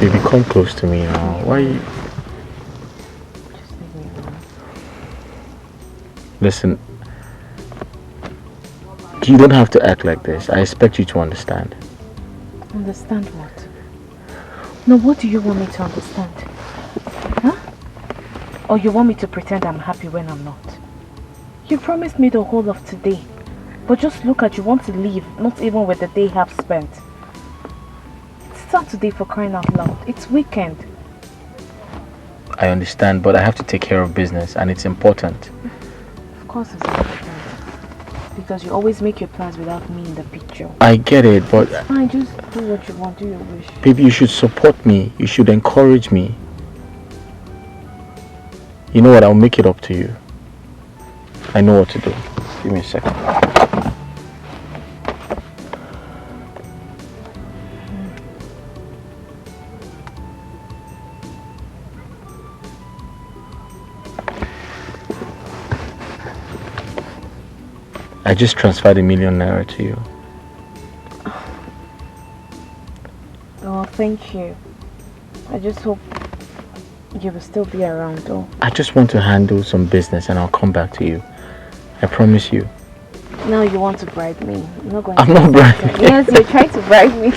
Baby, come close to me now. Why you... Just leave me alone. Listen, you don't have to act like this. I expect you to understand. Understand what? No, what do you want me to understand? Huh? Or you want me to pretend I'm happy when I'm not? You promised me the whole of today. But just look at you, want to leave, not even with the day half spent. It's Saturday, for crying out loud. It's weekend. I understand, but I have to take care of business and it's important. Of course it's important. Because you always make your plans without me in the picture. I get it, but... It's fine, just do what you want, do your wish. Baby, you should support me. You should encourage me. You know what? I'll make it up to you. I know what to do. Give me a second. I just transferred ₦1 million to you. Oh, thank you. I just hope you will still be around though. I just want to handle some business and I'll come back to you. I promise you. Now you want to bribe me. I'm not going I'm not bribing you. Yes, you're trying to bribe me.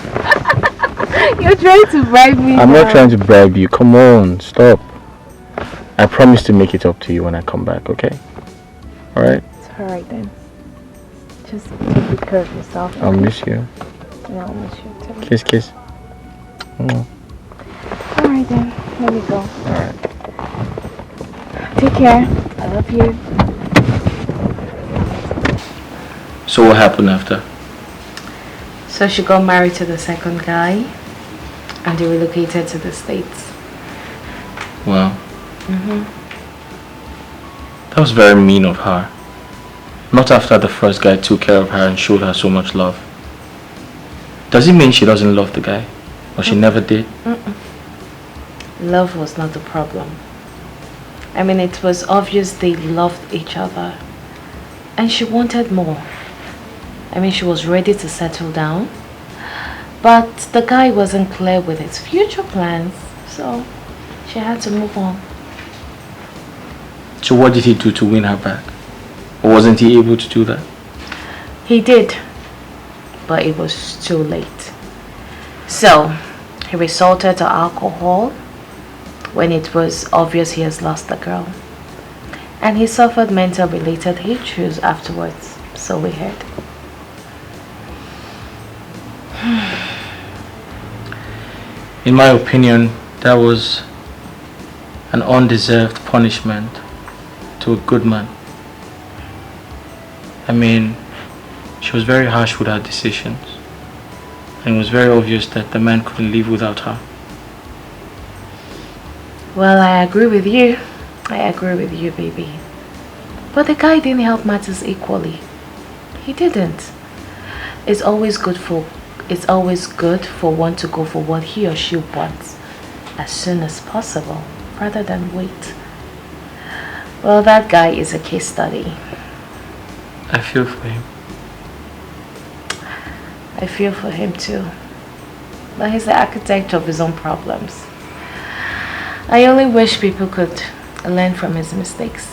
You're trying to bribe me. I'm not trying to bribe you. Come on, stop. I promise to make it up to you when I come back, okay? Alright? It's alright then. Just take good care of yourself. I'll miss you. Yeah, I'll miss you too. Kiss, kiss. Alright then, let me go. Alright. Take care. I love you. So what happened after? So she got married to the second guy and they relocated to the States. Wow. That was very mean of her. Not after the first guy took care of her and showed her so much love. Does it mean she doesn't love the guy? Or she never did? Love was not the problem. I mean, it was obvious they loved each other. And she wanted more. I mean, she was ready to settle down. But the guy wasn't clear with his future plans. So she had to move on. So what did he do to win her back? Or wasn't he able to do that? He did. But it was too late. So he resorted to alcohol when it was obvious he has lost the girl. And he suffered mental related issues afterwards, so we heard. In my opinion, that was an undeserved punishment to a good man. I mean, she was very harsh with her decisions. And it was very obvious that the man couldn't live without her. Well, I agree with you. I agree with you, baby. But the guy didn't help matters equally. He didn't. It's always good for one to go for what he or she wants as soon as possible, rather than wait. Well, that guy is a case study. I feel for him. I feel for him too. But he's the architect of his own problems. I only wish people could learn from his mistakes.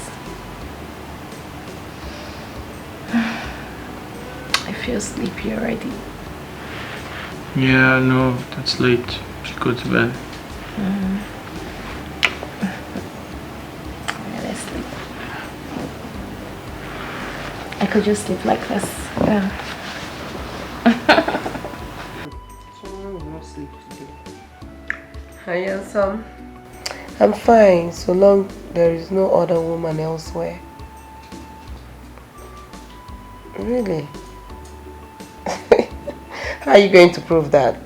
I feel sleepy already. Yeah, no, that's late. Should go to bed. Yeah, let's sleep. I could just sleep like this. Yeah. Someone will not sleep today. Hi, handsome. I'm fine, so long there is no other woman elsewhere. Really? How are you going to prove that?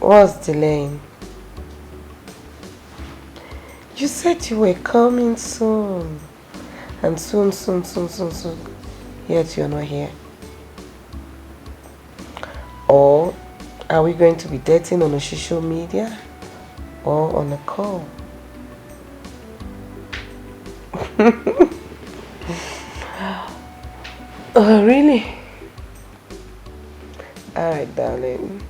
What's delaying? You said you were coming soon. And soon. Yet you're not here. Or are we going to be dating on a social media? Or on a call? Oh, really? Alright, darling.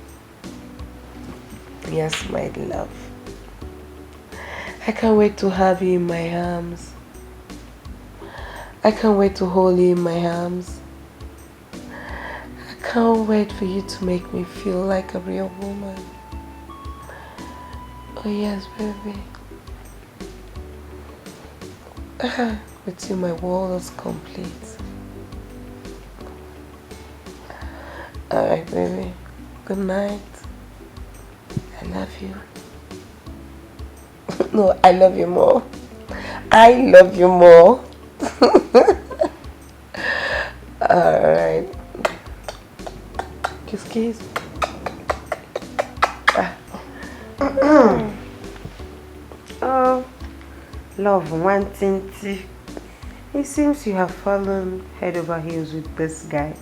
Yes, my love. I can't wait to have you in my arms. I can't wait to hold you in my arms. I can't wait for you to make me feel like a real woman. Oh yes, baby. With you, my world is complete. Alright, baby. Good night. I love you. No, I love you more. I love you more. Alright. Kiss, kiss. Oh, love, one thing. It seems you have fallen head over heels with this guy.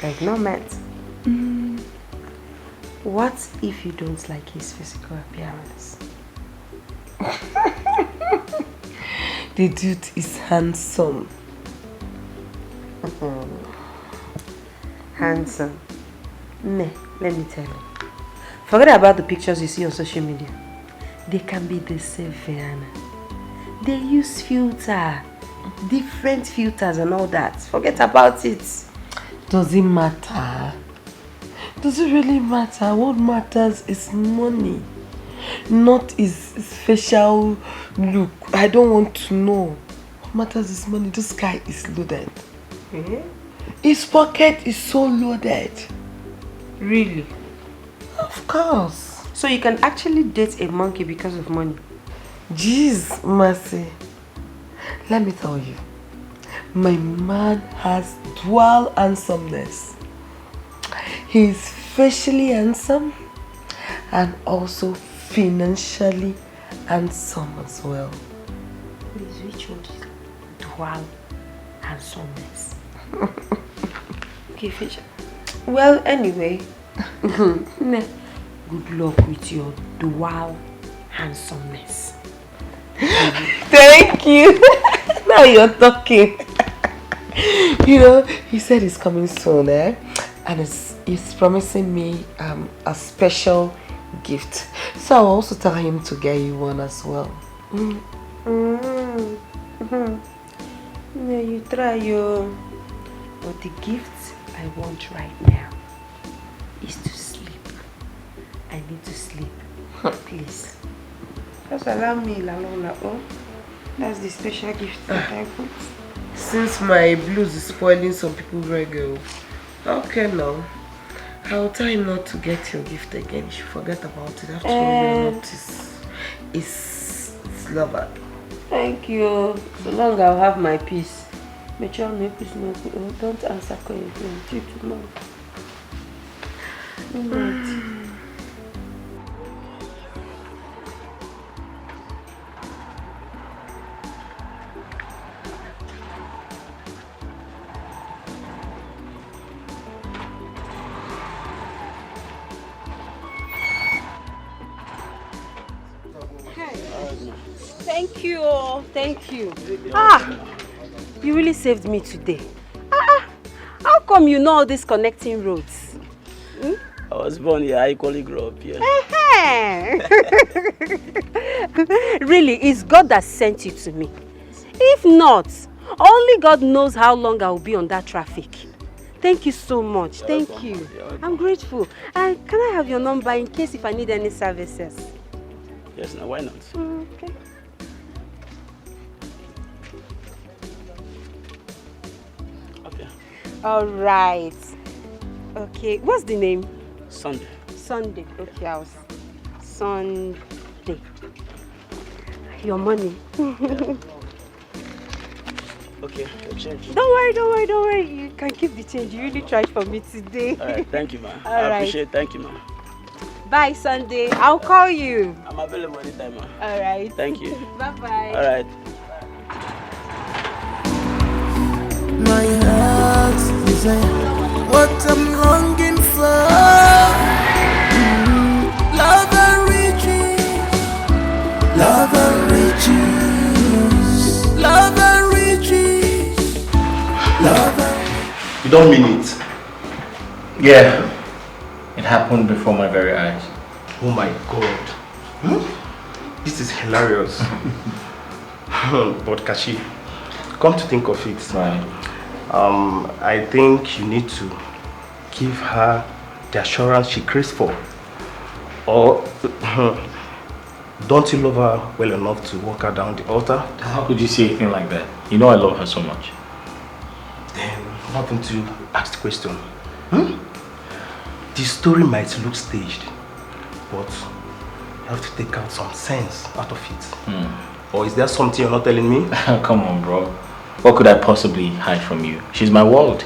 Like no met. What if you don't like his physical appearance? The dude is handsome. Handsome. Let me tell you. Forget about the pictures you see on social media. They can be deceiving. They use filter, different filters and all that. Forget about it. Does it matter? Does it really matter? What matters is money, not his facial look. I don't want to know. What matters is money. This guy is loaded. His pocket is so loaded. Really? Of course. So you can actually date a monkey because of money? Jeez, Mercy. Let me tell you. My man has dual handsomeness. He's facially handsome and also financially handsome as well. Please, which one is dual handsomeness? Okay, Fisher. Well, anyway, good luck with your dual handsomeness. Thank you. Now you're talking. You know, he said he's coming soon, and he's promising me a special gift. So I'll also tell him to get you one as well. Yeah, you try your... But the gift I want right now is to sleep. I need to sleep. Please. Just allow me, Lalola. Oh, that's the special gift that I want. Since my blues is spoiling some people's reggae. Okay, now. I'll tell him not to get your gift again. You should forget about it. After all, you're not his lover. Thank you. So long I'll have my peace. But don't answer calling me tomorrow. Thank you, thank you. You really saved me today. How come you know all these connecting roads? I was born here, I equally grew up here. Really, it's God that sent you to me. If not, only God knows how long I will be on that traffic. Thank you so much. Thank you. I'm grateful. And can I have your number in case if I need any services? Yes, now why not? Okay. Okay. All right. Okay. What's the name? Sunday. Sunday. Okay, house. Sunday. Your money. Okay, your change. Don't worry. You can keep the change. You really tried for me today. All right, thank you, man. All I right. appreciate it. Thank you, man. Bye, Sunday. I'll call you. I'm available anytime, man. All right. Thank you. Bye-bye. All right. My heart is what I'm longing for. Love and riches, love and riches, love and riches, love and... You don't mean it. Yeah, it happened before my very eyes. Oh my God. This is hilarious. But Kashi, come to think of it, Right. I think you need to give her the assurance she craves for. Or don't you love her well enough to walk her down the altar? How could you say anything like that? You know I love her so much. Then why don't you ask the question? The story might look staged, but you have to take out some sense out of it. Or is there something you're not telling me? Come on, bro. What could I possibly hide from you? She's my world.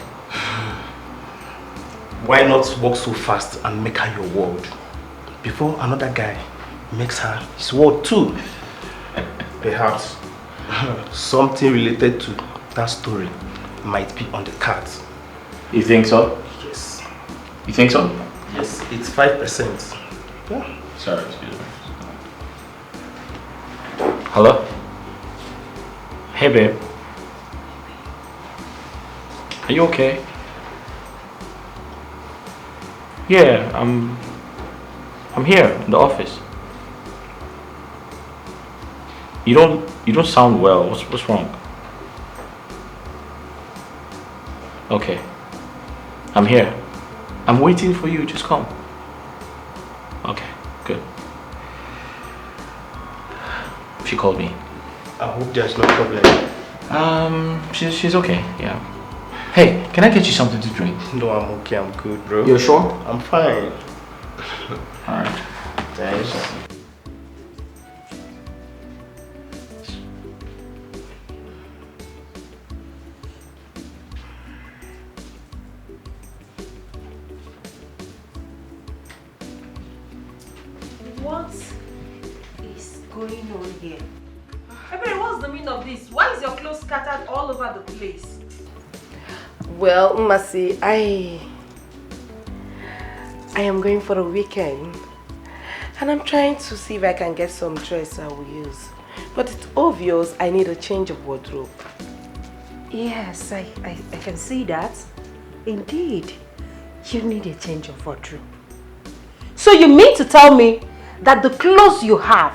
Why not walk so fast and make her your world before another guy makes her his world too? Perhaps something related to that story might be on the cards. You think so? Yes. You think so? Yes, it's 5%. Yeah. Sorry, excuse me. Hello? Hey, babe. Are you okay? Yeah, I'm here in the office. You don't sound well. What's wrong? Okay. I'm here. I'm waiting for you. Just come. Okay, good. She called me. I hope there's no problem. She's okay. Yeah. Hey, can I get you something to drink? No, I'm okay. I'm good, bro. You're sure? I'm fine. All right. Thanks. What is going on here? Ebere, what's the meaning of this? Why is your clothes scattered all over the place? Well, Mercy, I am going for a weekend and I'm trying to see if I can get some dress I will use. But it's obvious I need a change of wardrobe. Yes, I can see that. Indeed, you need a change of wardrobe. So you mean to tell me that the clothes you have,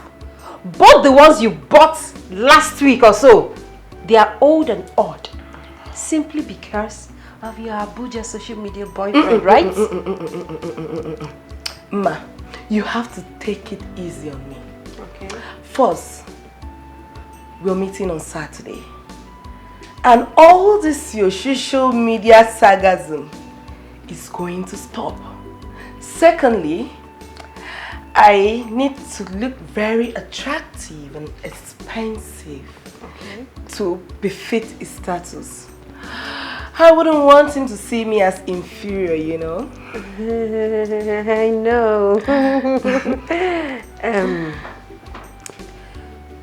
both the ones you bought last week or so, they are old and odd simply because of your Abuja social media boyfriend, right? Ma, you have to take it easy on me. Okay. First, we're meeting on Saturday. And all this your social media sarcasm is going to stop. Secondly, I need to look very attractive and expensive to befit his status. I wouldn't want him to see me as inferior, you know. I know.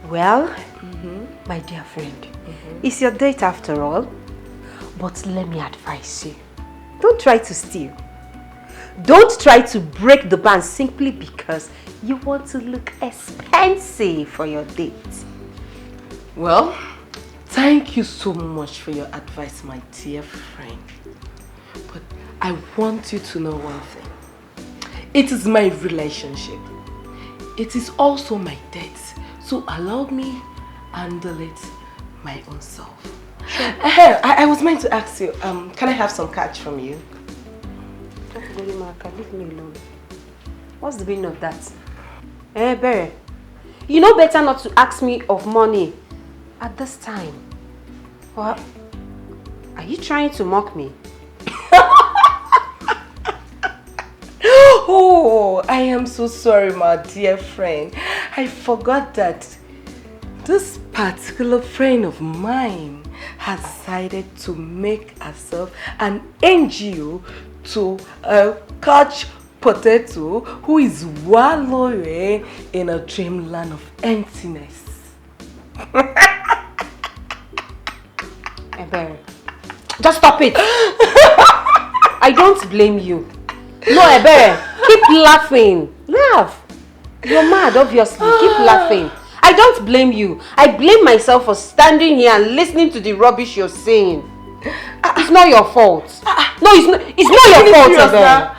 Well, my dear friend, it's your date after all. But let me advise you. Don't try to steal. Don't try to break the bank simply because you want to look expensive for your date. Well, thank you so much for your advice, my dear friend. But I want you to know one thing. It is my relationship. It is also my debt. So allow me handle it my own self. Sure. I was meant to ask you, can I have some cash from you? Leave me alone. What's the meaning of that? Eh, Bere, you know better not to ask me of money at this time. What? Are you trying to mock me? Oh, I am so sorry, my dear friend. I forgot that this particular friend of mine has decided to make herself an NGO to catch potato who is wallowing in a dreamland of emptiness. Ebere, just stop it. I don't blame you. No, Ebere, keep laughing. Laugh. You're mad, obviously. Keep laughing. I don't blame you. I blame myself for standing here and listening to the rubbish you're saying. It's not your fault. No, it's not your fault, Eden.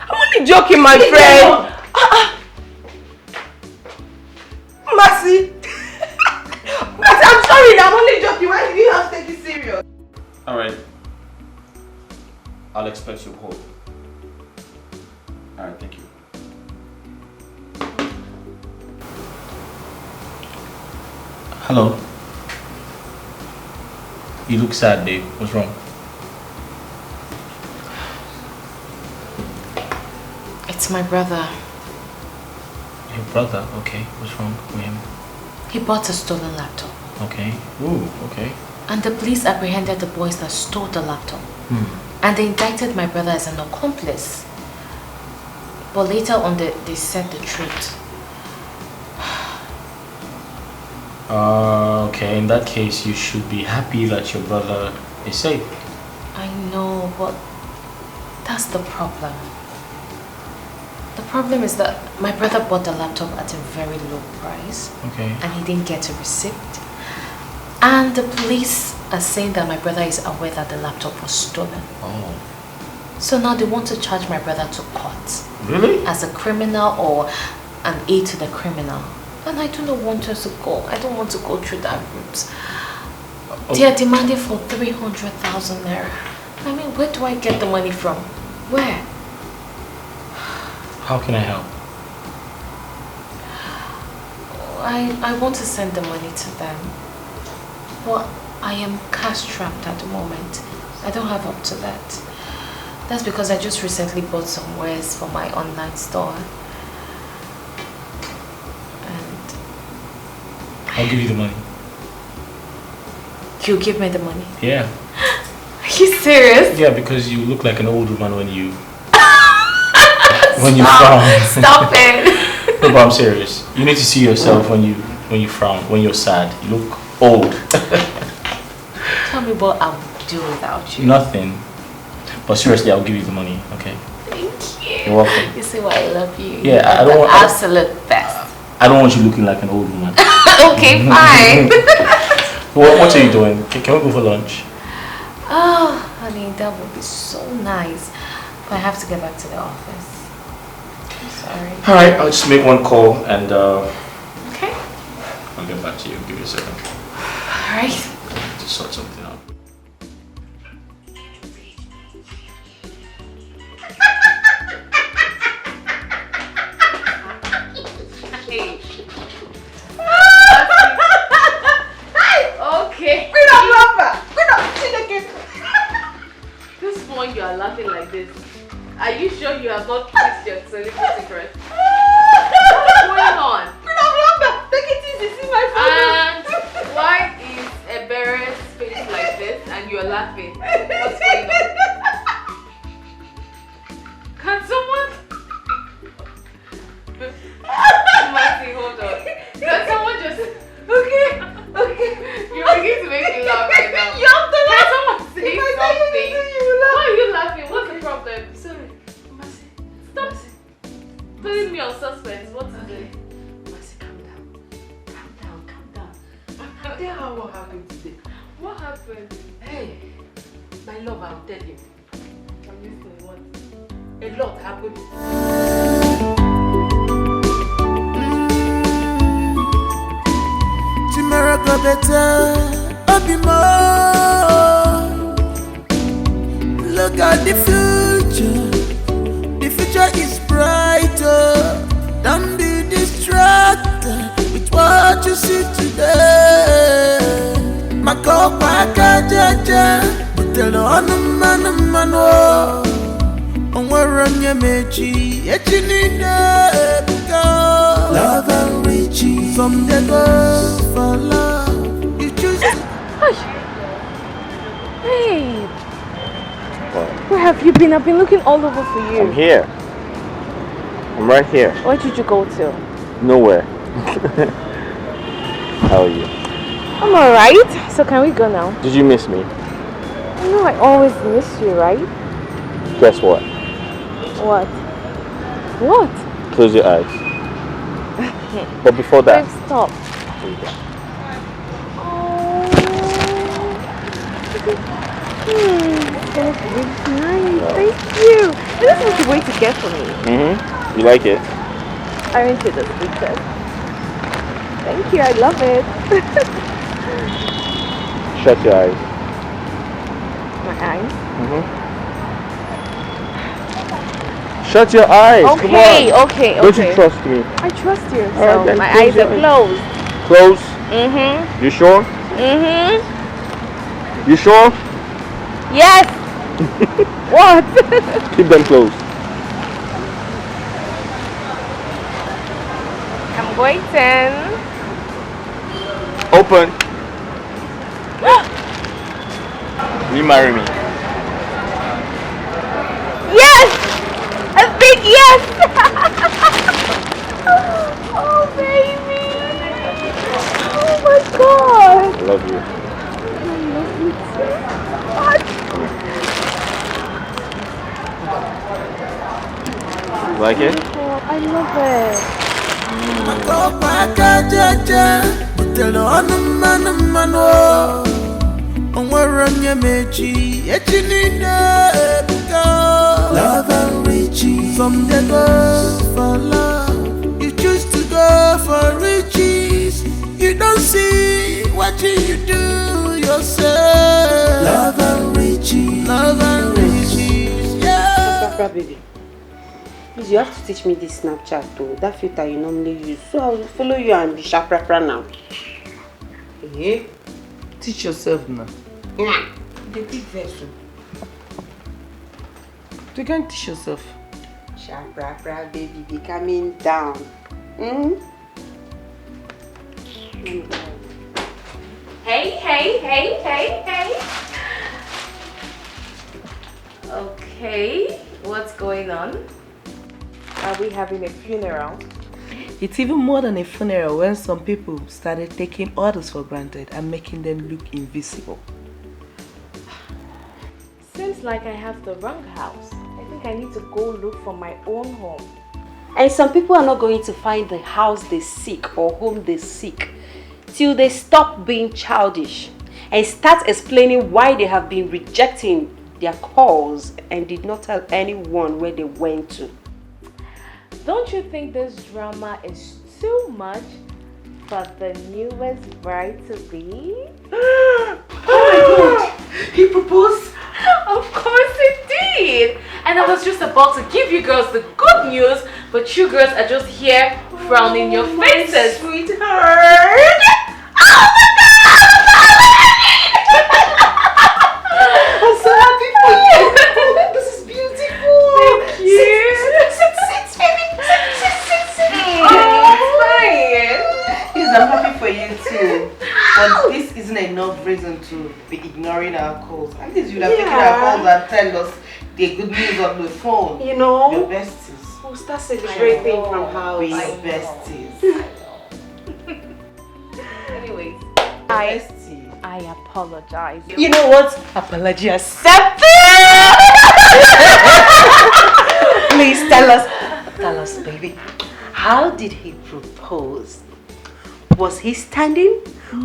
I'm only joking, my friend. Mercy. Mercy, I'm sorry, I'm only joking. Why did you have to take it serious? Alright. I'll expect your call. Alright, thank you. Hello. You look sad, babe. What's wrong? It's my brother. Your brother? Okay. What's wrong with him? He bought a stolen laptop. Okay. Ooh, okay. And the police apprehended the boys that stole the laptop. And they indicted my brother as an accomplice. But later on, they said the truth. Okay. In that case, you should be happy that your brother is safe. I know, but that's the problem. The problem is that my brother bought the laptop at a very low price. Okay. And he didn't get a receipt. And the police are saying that my brother is aware that the laptop was stolen. Oh. So now they want to charge my brother to court. Really? As a criminal or an aid to the criminal. And I do not want us to go. I don't want to go through that route. Okay. They are demanding for 300,000 naira. I mean, where do I get the money from? Where? How can I help? I want to send the money to them. But I am cash trapped at the moment. I don't have up to that. That's because I just recently bought some wares for my online store. And I'll give you the money. you give me the money? Yeah. Are you serious? Yeah, because you look like an old woman when you frown. Stop it. No, but I'm serious. You need to see yourself when you frown, when you're sad. You look old. Tell me what I'll do without you. Nothing. But seriously, I'll give you the money, okay? Thank you. You're welcome. You see why I love you. Yeah, I don't You're want the absolute best. I don't want you looking like an old woman. Okay, fine. What are you doing? Can we go for lunch? Oh, honey, that would be so nice. But I have to get back to the office. I'm sorry. Alright, I'll just make one call and okay. I'll get back to you. Give me a second. Alright. To sort something out. Okay. This one you are laughing like this. Are you sure you have not kissed your secret? What's going on? Take it easy, see my And why is Ebera's face like this and you're laughing? What's going on? Can someone... Mercy, hold on. Can someone just... Okay. You're beginning to make me laugh right now. You have to Can laugh. someone say If I tell something? you laugh. Why are you laughing? What's the problem? Sorry. Mercy. Stop Mercy. putting me on suspense. What is Okay. it? Mercy, calm down. Tell her what happened today. What happened? Hey, my love, I'll tell you. I'm listening. What? A lot happened. Tomorrow go better, I'll be more. Look at the future. The future is brighter. Don't be distracted with what you see today. Makopa kajaja, utelo anumano. Onwaranya mechi, echinine buka. Love and riches, some they go for love. You choose. Hey, where have you been? I've been looking all over for you. I'm here. I'm right here. Where did you go to? Nowhere. How are you? I'm alright. So can we go now? Did you miss me? I know I always miss you, right? Guess what? What? What? Close your eyes. But before that... Babe, stop. Here you go. Oh. That's really nice. Thank you. This was the way to get for me. Mm-hmm. You like it? Aren't you the sweetest? Thank you. I love it. Shut your eyes. My eyes? Mm-hmm. Shut your eyes. Okay, Come on. okay. Don't you trust me? I trust you. All right, So then my close eyes your are eyes. closed. Close. Mm-hmm. You sure? Mm-hmm. You sure? Yes. What? Keep them closed. I'm waiting. Open. Will you marry me? Yes! A big yes! Oh, baby! Oh my god! I love you. I love you so much! You like it? Oh, I love it. Love and riches. Some they go for love. You choose to go for riches. You don't see what you do yourself. Love and riches. Love and riches. Yeah. Papa, baby. Please, you have to teach me this Snapchat though. That filter you normally use. So I will follow you and be sharp now. Eh? Teach yourself now. Yeah. The big vessel. You can teach yourself. Sharp, baby, be coming down. Hey. Okay, what's going on? Are we having a funeral? It's even more than a funeral when some people started taking others for granted and making them look invisible. Seems like I have the wrong house. I think I need to go look for my own home. And some people are not going to find the house they seek or home they seek till they stop being childish and start explaining why they have been rejecting their calls and did not tell anyone where they went to. Don't you think this drama is too much for the newest bride-to-be? Oh my god! He proposed? Of course he did! And I was just about to give you girls the good news, but you girls are just here frowning your faces. Sweetheart! Oh my I'm so happy for you! Oh, this is beautiful! Thank you! Sit, baby! Sit. Oh, fine! Yes, I'm happy for you too. But this isn't enough reason to be ignoring our calls. At least you'd have taken our calls and tell us the good news on the phone. You know, Your besties. we'll start celebrating from house. Be besties. Anyways, I apologize. You know what? Apology accepted! Please tell us, baby. How did he propose? Was he standing?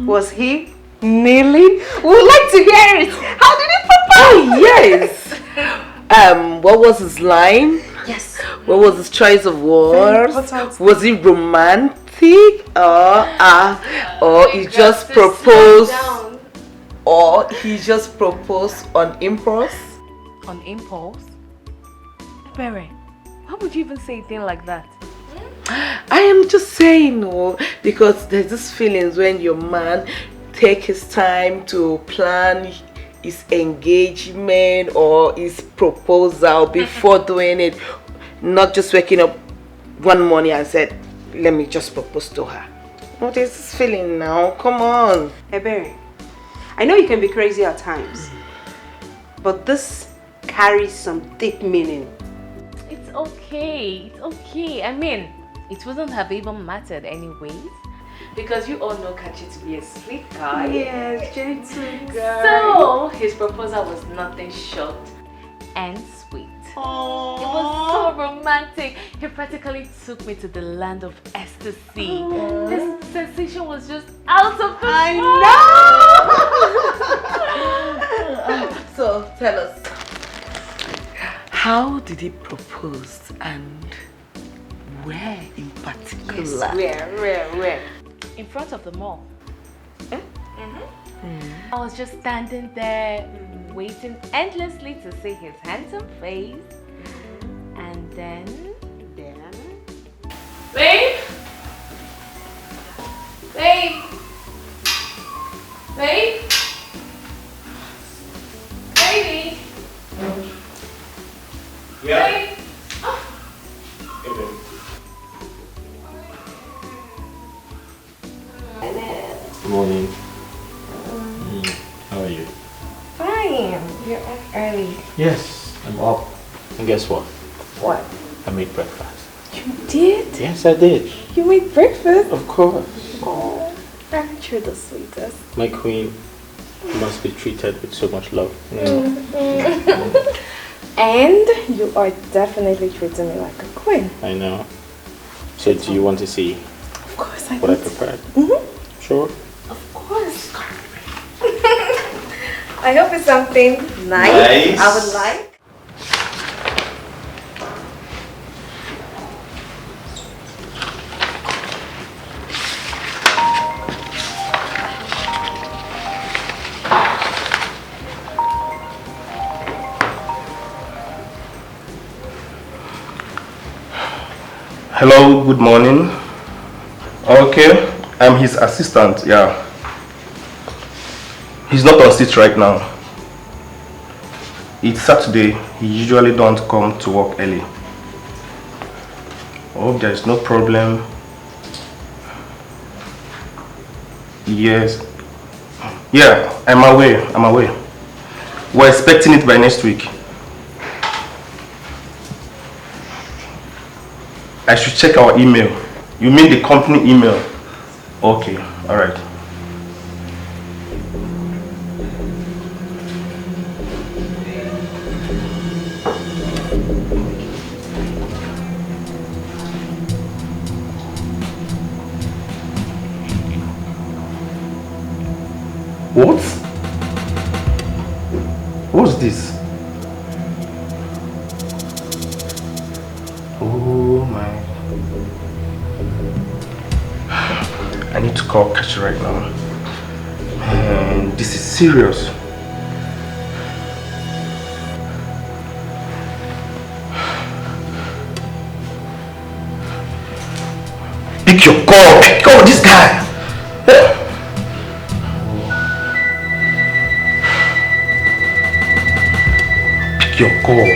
Was he kneeling? We would like to hear it. How did he propose? Oh, yes. What was his line? Yes. What was his choice of words? Was he romantic? Or he just proposed? Or he just proposed on impulse? On impulse? Barry, why would you even say a thing like that? I am just saying no, because there's this feelings when your man take his time to plan his engagement or his proposal before doing it, not just waking up one morning and said, let me just propose to her. What is this feeling now? Come on. Hey Barry, I know you can be crazy at times, but this carries some deep meaning. It's okay. I mean, it wouldn't have even mattered anyways. because you all know Kachi to be a sweet guy. Yes, gentle guy. So his proposal was nothing short and sweet. Aww. It was so romantic. He practically took me to the land of ecstasy. Aww. This sensation was just out of this I world. know. So tell us, How did he propose and where in particular? Yes, where? In front of the mall. I was just standing there waiting endlessly to see his handsome face. And then... Babe! Babe! Babe! Baby! Yeah. Babe! Hey, babe. Good morning. How are you? Fine. You're up early. Yes, I'm up. And guess what? What? I made breakfast. You did? Yes, I did. You made breakfast? Of course. Oh, aren't you the sweetest? My queen must be treated with so much love. And you are definitely treating me like a queen. I know. So do you want to see Of course I what I want to. prepared? Sure. Of course. I hope it's something nice. I would like. Hello, good morning. Okay, I'm his assistant, yeah. He's not on seat right now. It's Saturday, he usually don't come to work early. I hope there is no problem. Yes. Yeah, I'm away. We're expecting it by next week. I should check our email. You mean the company email? Okay, alright. What? What's this? Oh my. I need to call Kachi right now. Man, this is serious. Pick your call! Pick your call, this guy! Pick your call.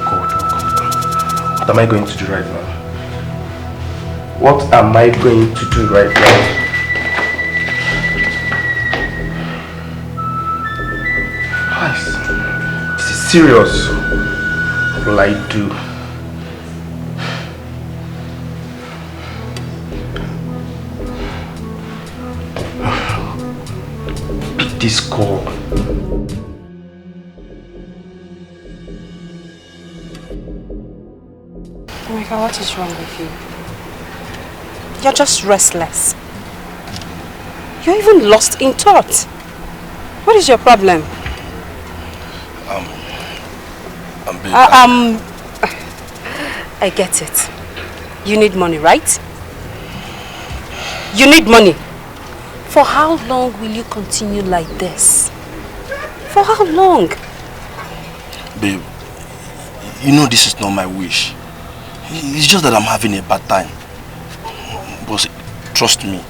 God. What am I going to do right now? What am I going to do right now? Guys, this is serious. What will I do? Pick this call. Emeka, what is wrong with you? You're just restless. You're even lost in thought. What is your problem? I get it. You need money, right? You need money. For how long will you continue like this? For how long? Babe, you know this is not my wish. It's just that I'm having a bad time. But trust me,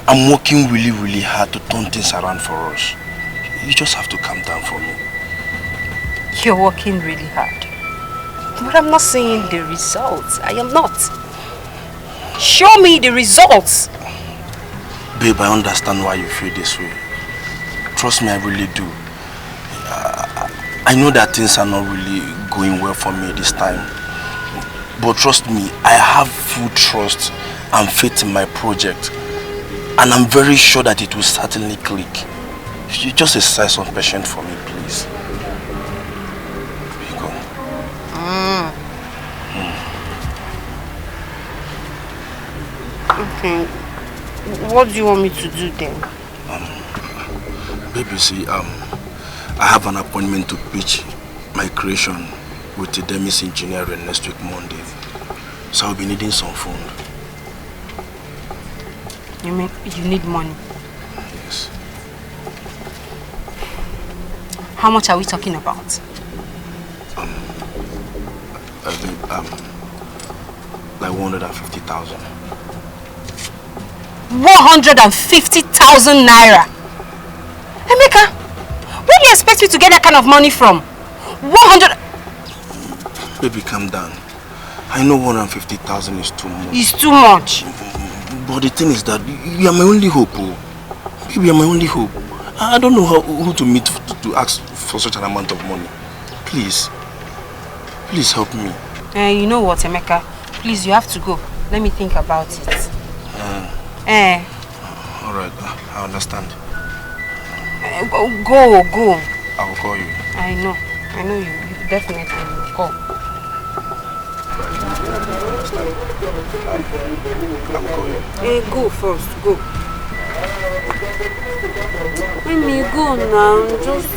I'm working really, really hard to turn things around for us. You just have to calm down for me. You're working really hard. But I'm not seeing the results. I am not. Show me the results. Babe, I understand why you feel this way. Trust me, I really do. I know that things are not really going well for me this time. But trust me, I have full trust and faith in my project. And I'm very sure that it will certainly click. You just exercise some patience for me, please. Vicker. Okay. What do you want me to do then? Baby, see, I have an appointment to pitch my creation with the Demis Engineering next week Monday. So I'll be needing some fund. You mean you need money? Yes. How much are we talking about? Like 150,000. 150,000 naira? Emeka, where do you expect me to get that kind of money from? 100... Baby, calm down. I know 150,000 is too much. It's too much. But the thing is that you are my only hope. Oh. Baby, you are my only hope. I don't know who to meet to ask for such an amount of money. Please. Please help me. You know what, Emeka? Please, you have to go. Let me think about it. Alright, I understand. Go. I will call you. I know you definitely will call. I will call you. Go first, go. Let me go now, just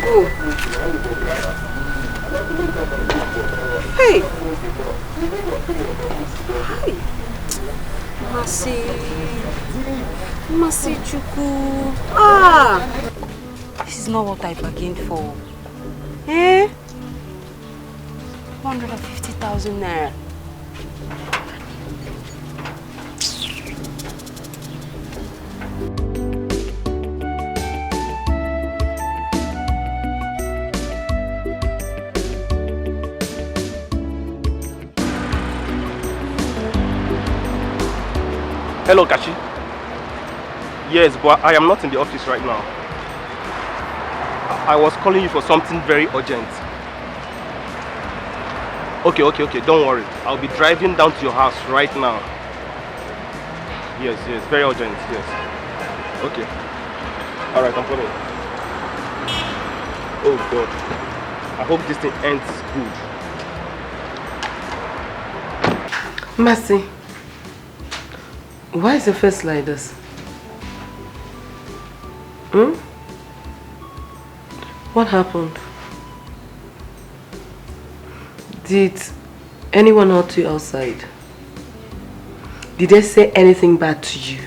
go. Hey! Hi! Masi Chuku. This is not what I bargained for. 150,000 naira. Hello, Kashi. Yes, but I am not in the office right now. I was calling you for something very urgent. Okay, don't worry. I'll be driving down to your house right now. Yes, very urgent, yes. Okay. Alright, I'm coming. Oh God. I hope this thing ends good. Mercy. Why is your face like this? What happened? Did anyone hurt you outside? Did they say anything bad to you?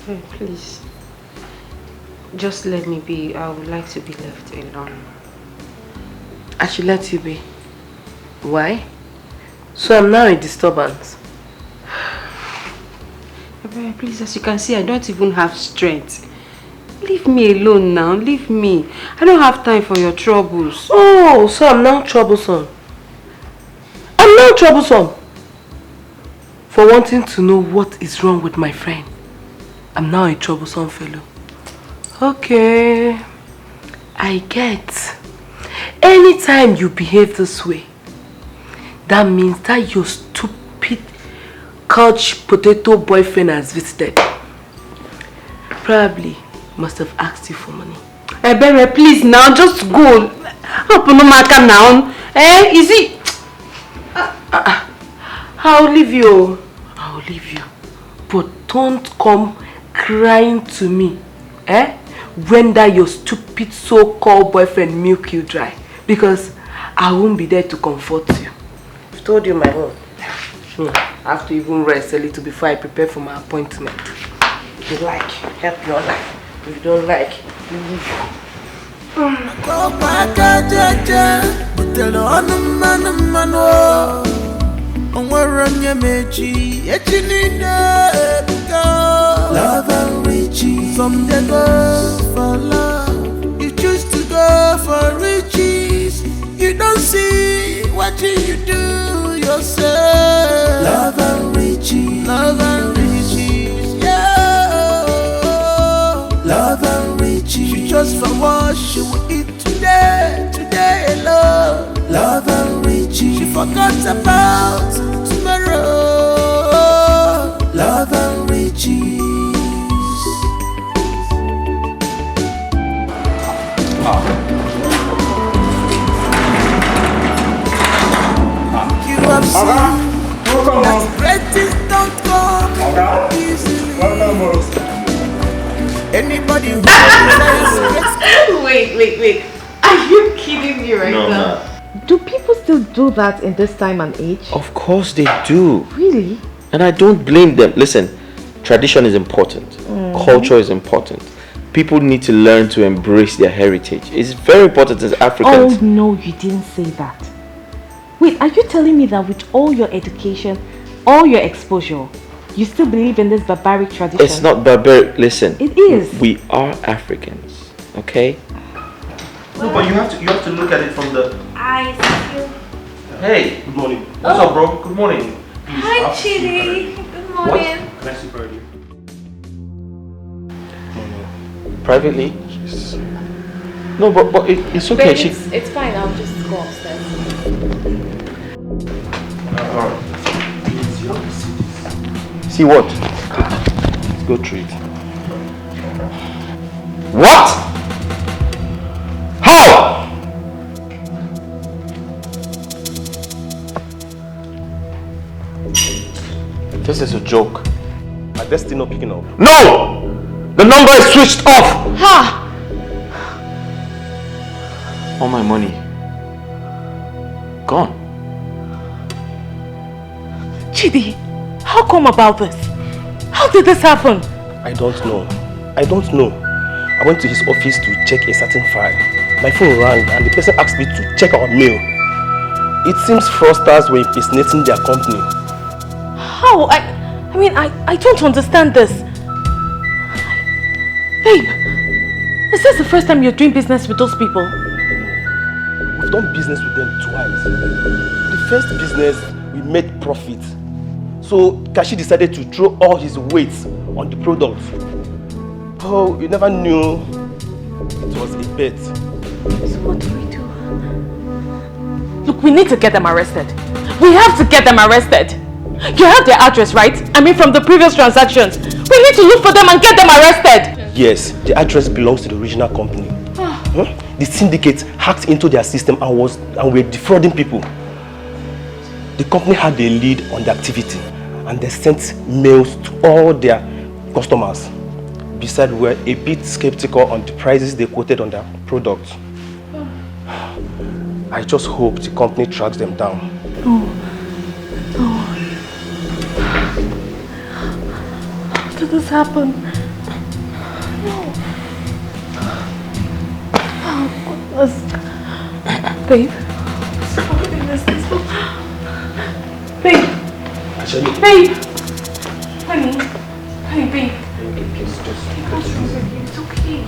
Hey, please. Just let me be. I would like to be left alone. I should let you be. Why? So I'm now a disturbance. Please, as you can see, I don't even have strength. Leave me alone now. Leave me. I don't have time for your troubles. Oh, so I'm now troublesome. I'm now troublesome. For wanting to know what is wrong with my friend. I'm now a troublesome fellow. Okay. I get. Anytime you behave this way, that means that your stupid couch potato boyfriend has visited. Probably must have asked you for money. Ebere, please now, just go. Open the market now. Is it? I'll leave you. I'll leave you. But don't come crying to me. When that your stupid so-called boyfriend milk you dry. Because I won't be there to comfort you. I've told you my own. I have to even rest a little before I prepare for my appointment. If you like, help your life. If you don't like, leave. Love and riches. From the go for love, you choose to go for riches. You don't see what you do yourself. Love and riches. Love and riches. Yeah. Love and riches. You just for what you will eat today alone. Love and riches. She forgot about tomorrow. Love and riches. You have seen that great things don't come easily. Anybody who Wait. Are you kidding me right No, now? ma. Do people still do that in this time and age? Of course they do. Really? And I don't blame them. Listen, tradition is important. Culture is important. People need to learn to embrace their heritage. It's very important as Africans. Oh no, you didn't say that. Wait, are you telling me that with all your education, all your exposure, you still believe in this barbaric tradition? It's not barbaric. Listen. It is. We are Africans. Okay? No, but you have to look at it from the... I see you. Hey, good morning. What's up, bro? Good morning. Hi, Chidi. Good morning. What? Can I see for you? Privately? No, but it's okay. Babe, it's fine. I'll just go upstairs. Alright. See what? Let's go through it. What? How? This is a joke. My destiny not picking up. No! The number is switched off! Ha! All my money gone. Chidi, how come about this? How did this happen? I don't know. I went to his office to check a certain file. My phone rang and the person asked me to check our mail. It seems fraudsters were impersonating their company. How? I mean, I don't understand this. Babe, is this the first time you're doing business with those people? We've done business with them twice. The first business, we made profit. So Kashi decided to throw all his weight on the product. Oh, you never knew it was a bet. So what do we do? Look, we need to get them arrested. We have to get them arrested. You have their address, right? I mean, from the previous transactions. We need to look for them and get them arrested. Yes, the address belongs to the original company. The syndicate hacked into their system and were defrauding people. The company had a lead on the activity and they sent mails to all their customers. Besides, we were a bit skeptical on the prices they quoted on their products. I just hope the company tracks them down. How did this happen? No. Oh, goodness. Babe. Babe. Babe. Honey. Honey, babe. What's wrong with you? It's okay.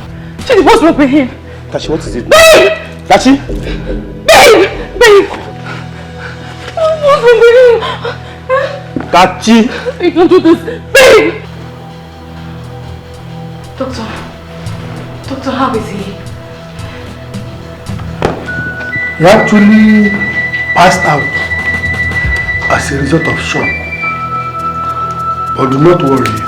Chidi, what's wrong with him? Kashi, what is it? Babe! Kashi? Babe! Babe! What's wrong with him? Kachi! You don't do this. Babe! Doctor, how is he? He actually passed out as a result of shock. But do not worry.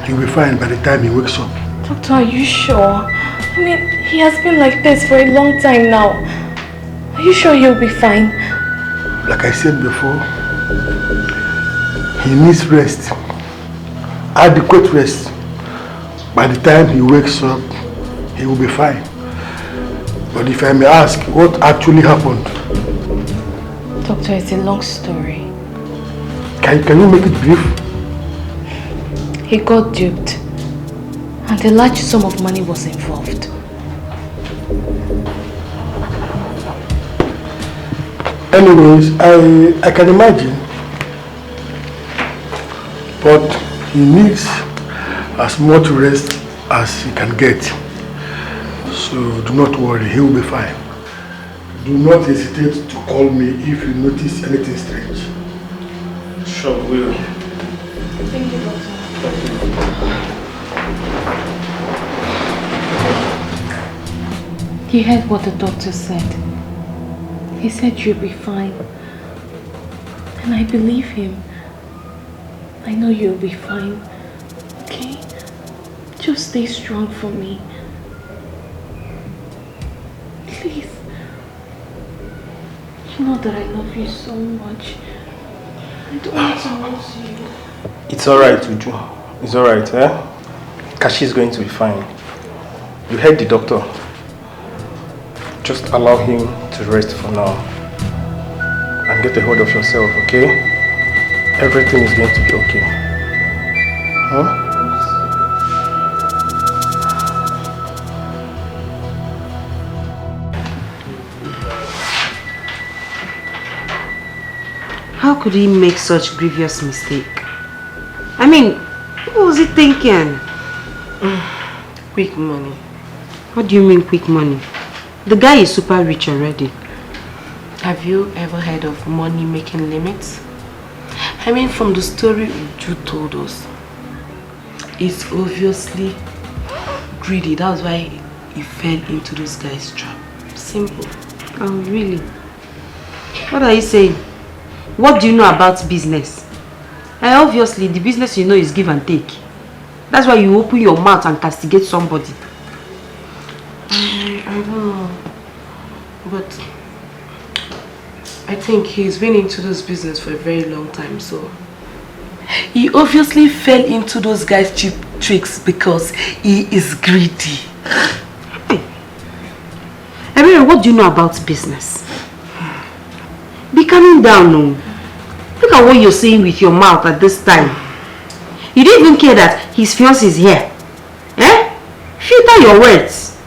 He'll be fine by the time he wakes up. Doctor, are you sure? I mean, he has been like this for a long time now. Are you sure he'll be fine? Like I said before, he needs rest. Adequate rest. By the time he wakes up, he will be fine. But if I may ask, what actually happened? Doctor, it's a long story. Can you make it brief? He got duped. And a large sum of money was involved. Anyways, I can imagine. But he needs as much rest as he can get. So do not worry, he will be fine. Do not hesitate to call me if you notice anything strange. Sure, will. Thank you, Doctor. You heard what the doctor said. He said you'll be fine. And I believe him. I know you'll be fine. Okay? Just stay strong for me. Please. You know that I love you so much. I don't want to lose you. It's alright, Uju. It's alright, eh? Kashi is going to be fine. You heard the doctor. Just allow him to rest for now. And get a hold of yourself, okay? Everything is going to be okay. Huh? How could he make such grievous mistake? I mean, what was he thinking? Quick money. What do you mean quick money? The guy is super rich already. Have you ever heard of money making limits? I mean, from the story Uju told us, it's obviously greedy. That's why he fell into this guy's trap. Simple. Oh, really? What are you saying? What do you know about business? Obviously, the business you know is give and take. That's why you open your mouth and castigate somebody. I don't know. But I think he's been into this business for a very long time, so he obviously fell into those guys' cheap tricks because he is greedy. Hey. Everyone, what do you know about business? Be calming down, no. Look at what you're saying with your mouth at this time. You don't even care that his fiancé is here. Eh? Filter your words.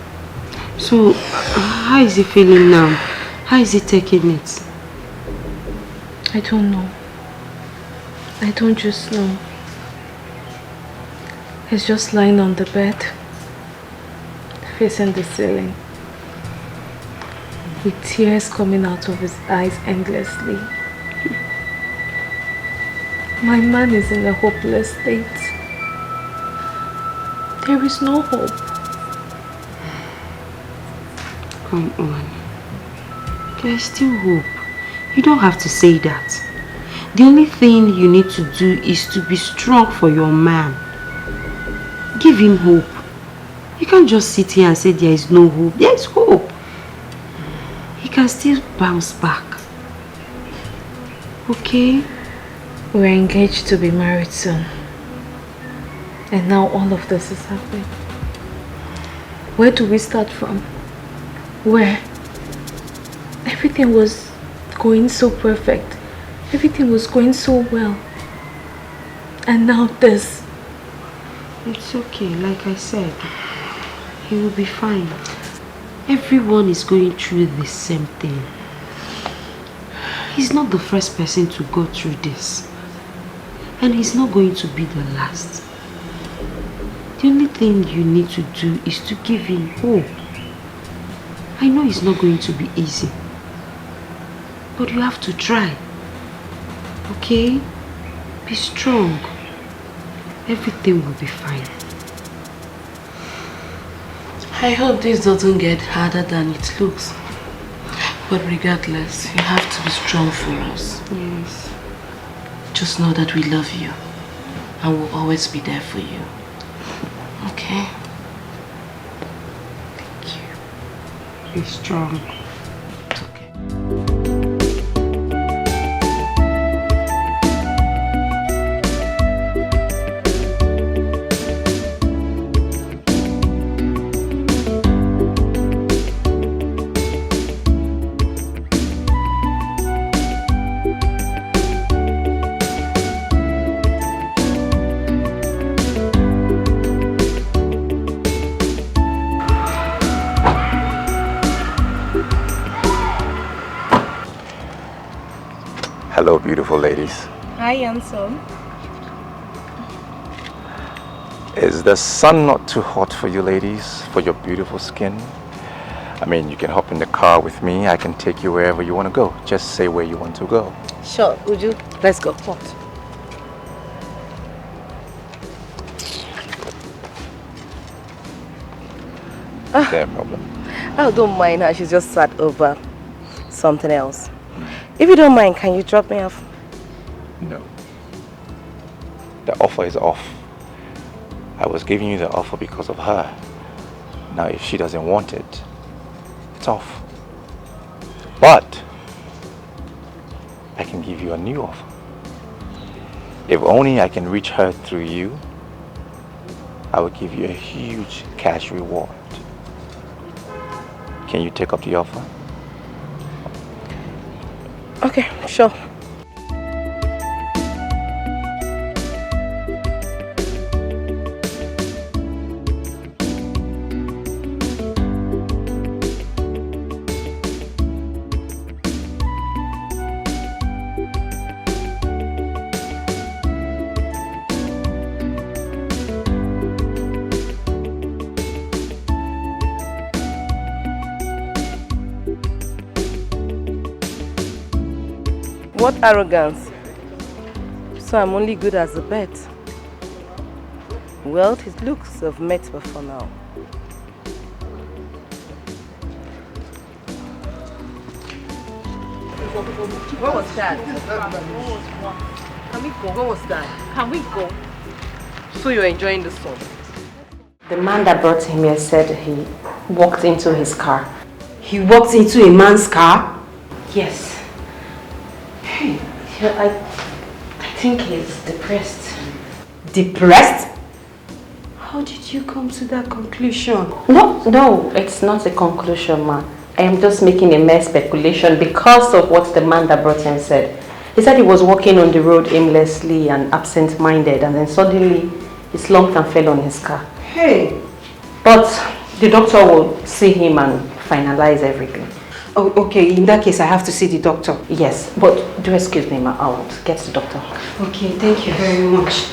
So, how is he feeling now? How is he taking it? I don't know. I don't just know. He's just lying on the bed, facing the ceiling, with tears coming out of his eyes endlessly. My man is in a hopeless state. There is no hope. Come on. There is still hope. You don't have to say that. The only thing you need to do is to be strong for your man. Give him hope. You can't just sit here and say there is no hope. There is hope. He can still bounce back. Okay? We're engaged to be married soon. And now all of this is happening. Where do we start from? Where? Everything was going so perfect. Everything was going so well. And now this. It's okay, like I said. He will be fine. Everyone is going through the same thing. He's not the first person to go through this. And he's not going to be the last. The only thing you need to do is to give him hope. I know it's not going to be easy. But you have to try. Okay? Be strong. Everything will be fine. I hope this doesn't get harder than it looks. But regardless, you have to be strong for us. Yes. Just know that we love you and we'll always be there for you. Okay? Thank you. Be strong. It's okay. Hello, beautiful ladies. Hi, handsome. Is the sun not too hot for you ladies, for your beautiful skin? I mean, you can hop in the car with me. I can take you wherever you want to go. Just say where you want to go. Sure, Uju. Let's go. What? No problem. I don't mind her. She's just sat over something else. If you don't mind, can you drop me off? No. The offer is off. I was giving you the offer because of her. Now, if she doesn't want it, it's off. But I can give you a new offer. If only I can reach her through you, I will give you a huge cash reward. Can you take up the offer? Okay, sure. What arrogance? So I'm only good as a bet. Well, his looks have met before now. What was that? Can we go? What was that? Can we go? So you're enjoying the sun? The man that brought him here said he walked into his car. He walked into a man's car? Yes. I think he's depressed. Depressed? How did you come to that conclusion? No, it's not a conclusion, ma. I am just making a mere speculation because of what the man that brought him said. He said he was walking on the road aimlessly and absent-minded, and then suddenly he slumped and fell on his car. Hey! But the doctor will see him and finalize everything. Oh, okay. In that case, I have to see the doctor. Yes, but do excuse me, ma. I'll get the doctor. Okay, thank you very much.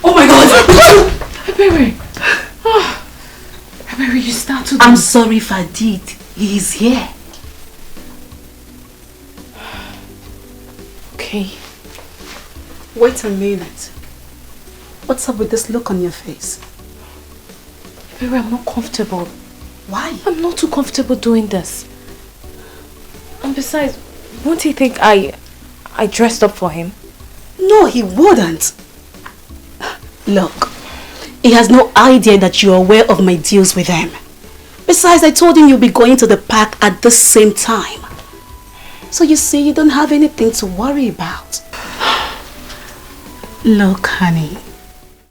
Oh my God! Baby! Oh, baby, you start to... I'm sorry if I did. He's here. Okay. Wait a minute. What's up with this look on your face? Baby, I'm not comfortable. Why? I'm not too comfortable doing this. And besides, won't he think I dressed up for him? No, he wouldn't. Look, he has no idea that you're aware of my deals with him. Besides, I told him you'll be going to the park at the same time. So you see, you don't have anything to worry about. Look, honey,